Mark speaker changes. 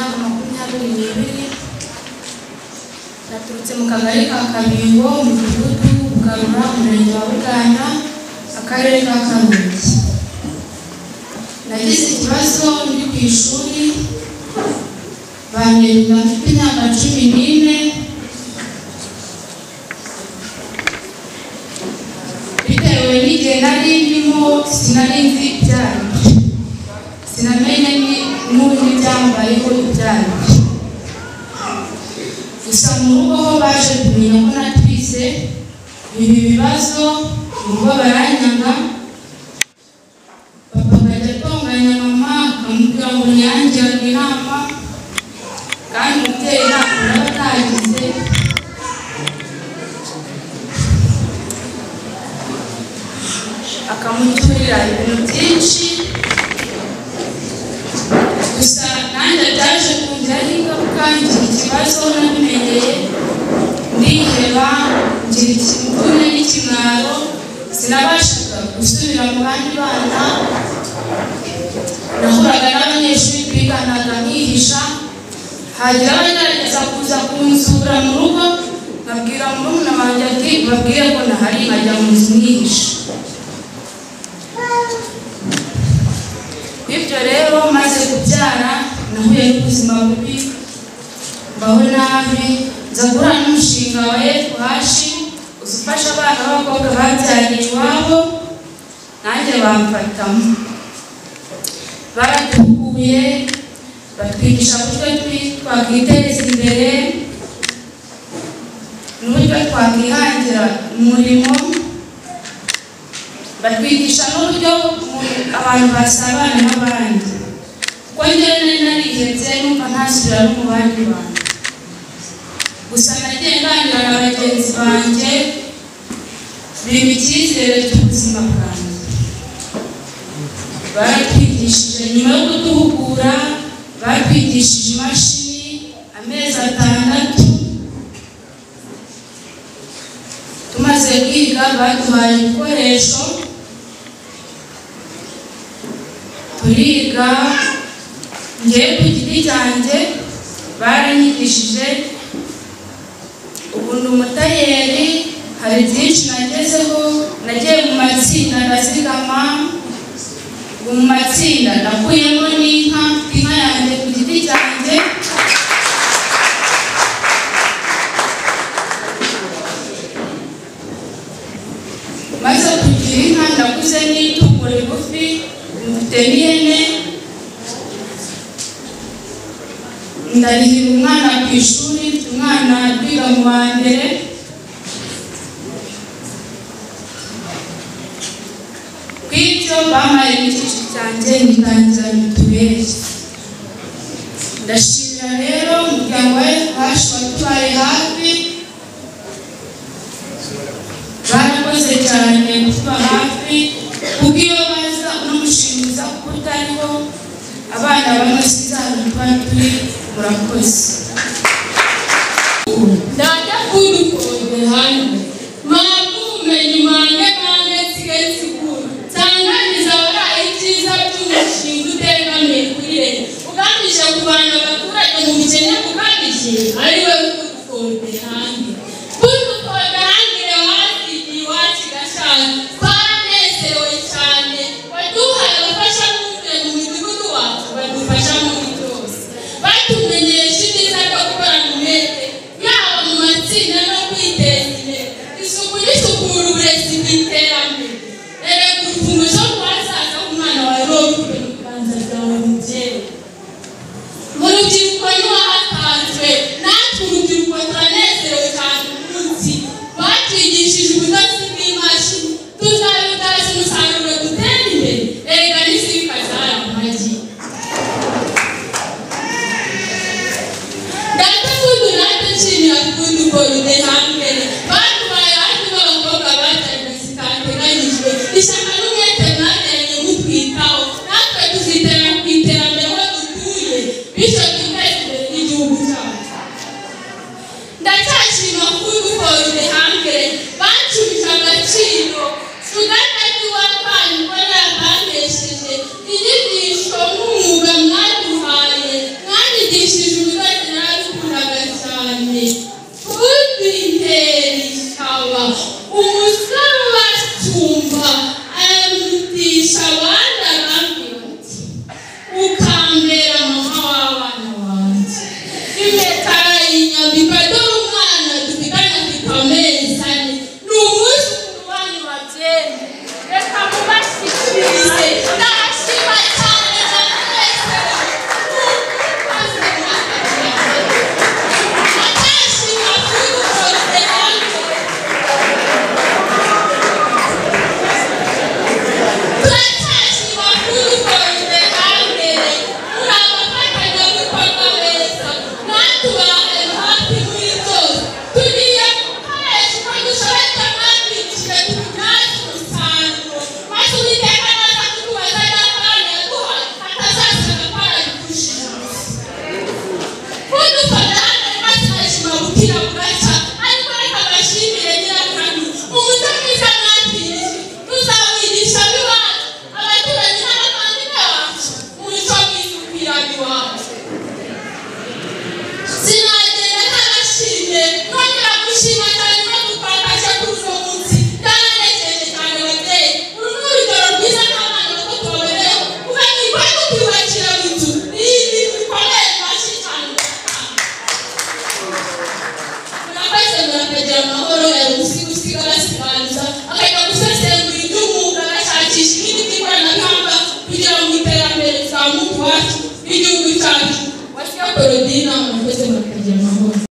Speaker 1: imyaka 22 naturutse mu kagari ka Kabingo mu mudugudu Bugarura umurenge wa Buganda akarere ka Karongi. Nagize ikibazo ndi ku ishuri banyerera mfite imyaka 14 bitewe n'igihe nari ndimo sinari nzi ibyayo, sinamenye n'ubundi byambayeho ibyayo. Gusa mu rugo ho baje kumenya ko natwise ibi bibazo ubwo baranyanga. Papa akajya atonganya mama akamubwira ngo nyangira inama kandi umubyeyi ntabwo aba atagize. Akamuturira ibintu byinshi. Gusa nanjye byaje kongeraho ingaruka ngira ikibazo nabimenyeye ndiheba ngira ikimvune n'ikimwaro sinabashaga gusubira mu bandi bana. Nahuraga n'abanyeshuri twiganaga nkihisha, hagira abagerageza kuza kunsura mu rugo nkabwira murumuna wanjye ati babwire ko nahari nkajya mu nzu nkihisha. Bityo rero maze kubyara nahuye n'ubuzima bubi mbaho nabi, nza guhura n'umushinga wa Yetwashi uzufasha abana b'abakobwa babyariye iwabo nanjye bamfatamo. Baraduhuguye batwigisha uburyo twakwiteza imbere n'uburyo twakwihangira umurimo, batwigisha n'uburyo abantu basabana n'abandi. Kuko njyewe nari narihebye numva ntasubira no mu bandi bantu. Gusa nagiye nganira na bagenzi banjye bimpa icyizere cy'ubuzima bwanjye. Baratwigishije nyuma yo kuduhugura batwigishije imashini amezi 6. Tumaze kwiga baduhaye ibikoresho turiga. Ngiye ku giti cyanjye baranyigishije ubu ndi umutayeri. Hari byinshi nagezeho, nagiye mu matsinda ndazigama. Mu matsinda nakuyemo n'inka yanjye ku giti cyanjye. Maze kugira inka naguze n'itungo rigufi mfite n'ihene. Ndarihira umwana ku ishuri, umwana twiga mu wa mbere. Kw'ibyo bamaye n'icyiciro cyanjye nitangira mituweli. Ndashimira rero umuryango wa Yetwashi watubaye hafi, barakoze cyane kutuba hafi. Kuko iyo baza n'umushinga kuko utariho abana bamwe sizana tuba turi. Murakoze.
Speaker 2: Dada kuru kode hano mabumenyi mange sigesi kuru tanganiza ora ikiza cy'umushinga utegamiye kuri leta ugamije kubana abaturage mu bikene bukabije ari we kode hano kuru kode hangire hasi iwacu gashaka twanezerewe cyane baduhaye abafasha n'umwe mu midugudu wacu badufasha muri byose batumenyesha ibyiza byo gukora mu mete yaba mu matsinda no kwiteza imbere isuku n'isukura uburezi bw'iterambere. Erega urufunguzo rw'ahazaza h'umwana wawe rufite mu biganza byawe mubyeyi. Mu rubyiruko niwahatanzwe natwe urubyiruko turanezerewe cyane umunsi batwigishije ubudozi bw'imashini tuzabibyaza umusaruro dutera imbere. Erega n'isi bikazara amagi. Data kudu nata chini ya kudu koru de